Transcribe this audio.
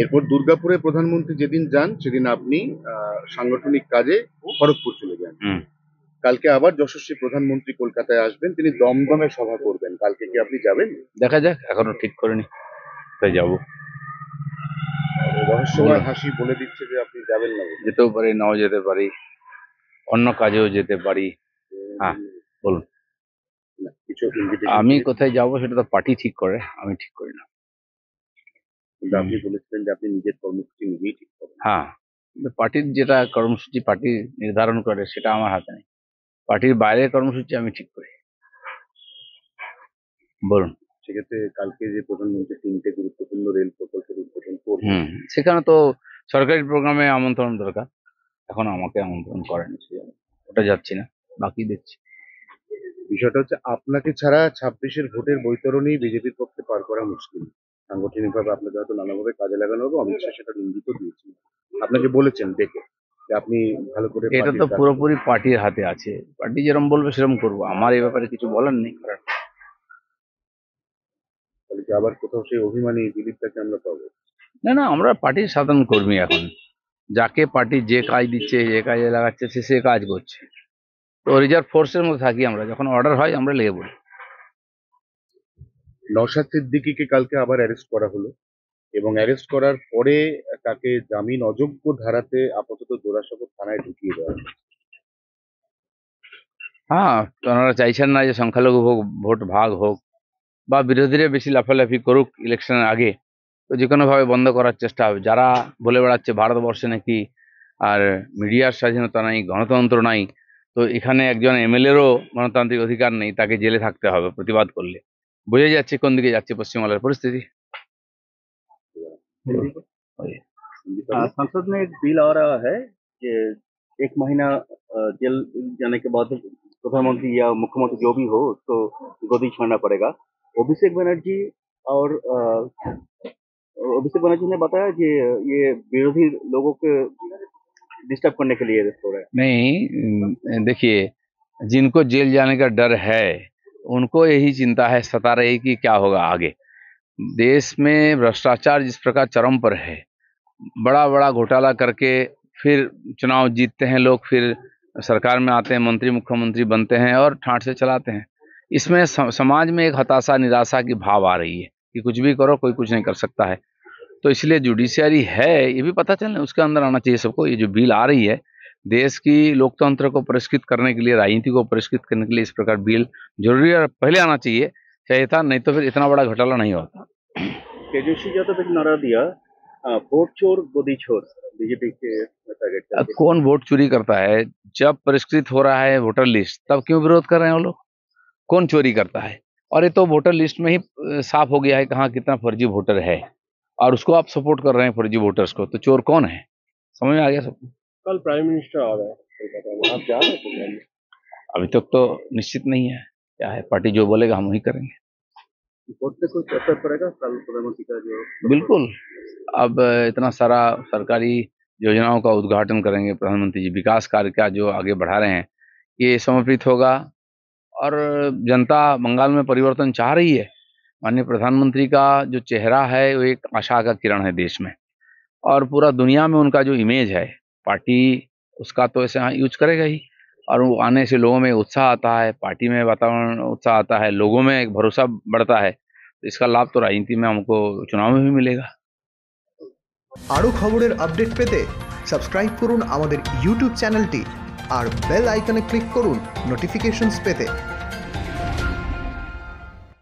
এরপর দুর্গাপুরে প্রধানমন্ত্রী যেদিন যান সেদিন আপনি সাংগঠনিক কাজে খড়গপুর চলে যান। কালকে আবার যশস্বী প্রধানমন্ত্রী কলকাতায় আসবেন, তিনি দমদমে সভা করবেন। কালকে কি আপনি যাবেন? দেখা যাক, এখনো ঠিক করিনি কোথায় যাবো। রহস্যময় হাসি বলে দিচ্ছে যে আপনি যাবেন না। যেতেও পারি, নাও যেতে পারি, অন্য কাজেও যেতে পারি। হ্যাঁ বলুন। কিছু আমি কোথায় যাবো সেটা তো পার্টি ঠিক করে, আমি ঠিক করি না। কিন্তু আপনি বলেছিলেন যে আপনি নিজের কর্মসূচি নিজেই ঠিক করবেন। হ্যাঁ, কিন্তু পার্টির যেটা কর্মসূচি পার্টি নির্ধারণ করে সেটা আমার হাতে নেই। পার্টির বাইরের কর্মসূচি আমি ঠিক করি। বলুন। সেক্ষেত্রে কালকে যে প্রধানমন্ত্রী 3টে গুরুত্বপূর্ণ রেল প্রকল্পের উদ্বোধন করবেন, সেখানে তো সরকারি প্রোগ্রামে আমন্ত্রণ দরকার, এখন আমাকে আমন্ত্রণ করেনি, ওটা যাচ্ছি না, বাকি দেখছি। বিষয়টা হচ্ছে আপনাকে ছাড়া 26-এর ভোটের বৈতরণী বিজেপির পক্ষে পার করা মুশকিল। সাংগঠনিকভাবে আপনাকে হয়তো নানাভাবে কাজে লাগানো হবে, অমিত শাহ সেটা ইঙ্গিত দিয়েছেন, আপনাকে বলেছেন ডেকে যে আপনি ভালো করে এটা তো পুরোপুরি পার্টির হাতে আছে, পার্টি যেরকম বলবে সেরকম করবো, আমার এই ব্যাপারে কিছু বলার নেই। তাহলে কি আবার কোথাও সেই অভিমানী দিলীপটাকে আমরা পাবো? না না, আমরা পার্টির সাধারণ কর্মী, এখন যাকে পার্টি যে কাজ দিচ্ছে, যে কাজে লাগাচ্ছে সে কাজ করছে। তো রিজার্ভ ফোর্সের মধ্যে থাকি আমরা, যখন অর্ডার হয় আমরা লেগে পড়ি। নওশাদ সিদ্দিকীকে কালকে আবার অ্যারেস্ট করা হলো এবং অ্যারেস্ট করার পরে তাকে জামিন অযোগ্য ধারাতে আপাতত জোড়াসাঁকো থানায় ঢুকিয়ে দেওয়া হলো। হ্যাঁ, তো ওনারা চাইছেন না যে সংখ্যালঘু ভোট ভাগ হোক বা বিরোধীরা বেশি লাফালাফি করুক ইলেকশনের আগে, তো যে কোনোভাবে বন্ধ করার চেষ্টা হবে। যারা বলে বেড়াচ্ছে ভারতবর্ষে নাকি আর মিডিয়ার স্বাধীনতা নাই, গণতন্ত্র নাই, তো এখানে একজন এমএলএরও গণতান্ত্রিক অধিকার নেই, তাকে জেলে থাকতে হবে প্রতিবাদ করলে। বোঝা যাচ্ছে কোন দিকে যাচ্ছে পশ্চিমবাংলার পরিস্থিতি। संसद में एक बिल आ रहा है कि 1 महीना जेल जाने के बाद प्रधानमंत्री या मुख्यमंत्री जो भी हो उसको गोदी छोड़ना पड़ेगा। अभिषेक बनर्जी और अभिषेक बनर्जी ने बताया कि ये विरोधी लोगों के डिस्टर्ब करने के लिए हो रहा है। नहीं, देखिए, जिनको जेल जाने का डर है उनको यही चिंता है, सता रही कि क्या होगा आगे। देश में भ्रष्टाचार जिस प्रकार चरम पर है, बड़ा बड़ा घोटाला करके फिर चुनाव जीतते हैं लोग, फिर सरकार में आते हैं, मंत्री मुख्यमंत्री बनते हैं और ठाट से चलाते हैं। इसमें समाज में एक हताशा निराशा की भाव आ रही है कि कुछ भी करो कोई कुछ नहीं कर सकता है। तो इसलिए जुडिशियरी है, ये भी पता चले, उसके अंदर आना चाहिए सबको। ये जो बिल आ रही है देश की लोकतंत्र को परिष्कृत करने के लिए, राजनीति को परिष्कृत करने के लिए इस प्रकार बिल जरूरी है, पहले आना चाहिए था, नहीं तो फिर इतना बड़ा घोटाला नहीं होता। तेजस्वी यादव एक नारा दिया, वोट चोर गोदी छोर, बीजेपी के टारगेट। कौन वोट चोरी करता है? जब परिष्कृत हो रहा है वोटर लिस्ट तब क्यों विरोध कर रहे हैं वो लोग? कौन चोरी करता है? और ये तो वोटर लिस्ट में ही साफ हो गया है कहाँ कितना फर्जी वोटर है, और उसको आप सपोर्ट कर रहे हैं फर्जी वोटर्स को, तो चोर कौन है? समझ में आ गया सबको। कल प्राइम मिनिस्टर आ रहे हैं कोलकाता में, आप जा रहे हैं? अभी तक तो निश्चित नहीं है, क्या है, पार्टी जो बोलेगा हम वही करेंगे। कुछ असर पड़ेगा कल प्रधानमंत्री का जो? बिल्कुल, अब इतना सारा सरकारी योजनाओं का उद्घाटन करेंगे प्रधानमंत्री जी, विकास कार्य का जो आगे बढ़ा रहे हैं ये समर्पित होगा, और जनता बंगाल में परिवर्तन चाह रही है। माननीय प्रधानमंत्री का जो चेहरा है वो एक आशा का किरण है देश में, और पूरा दुनिया में उनका जो इमेज है पार्टी उसका तो ऐसे यूज करेगा ही, और वो आने से लोगों में उत्साह आता है, पार्टी में वातावरण उत्साह आता है, लोगों में एक भरोसा बढ़ता है। तो इसका लाभ तो राजनीति में हमको चुनाव में भी मिलेगा। আরো খবরের আপডেট পেতে সাবস্ক্রাইব করুন আমাদের ইউটিউব চ্যানেলটি আর বেল আইকনে ক্লিক করুন নোটিফিকেশনস পেতে।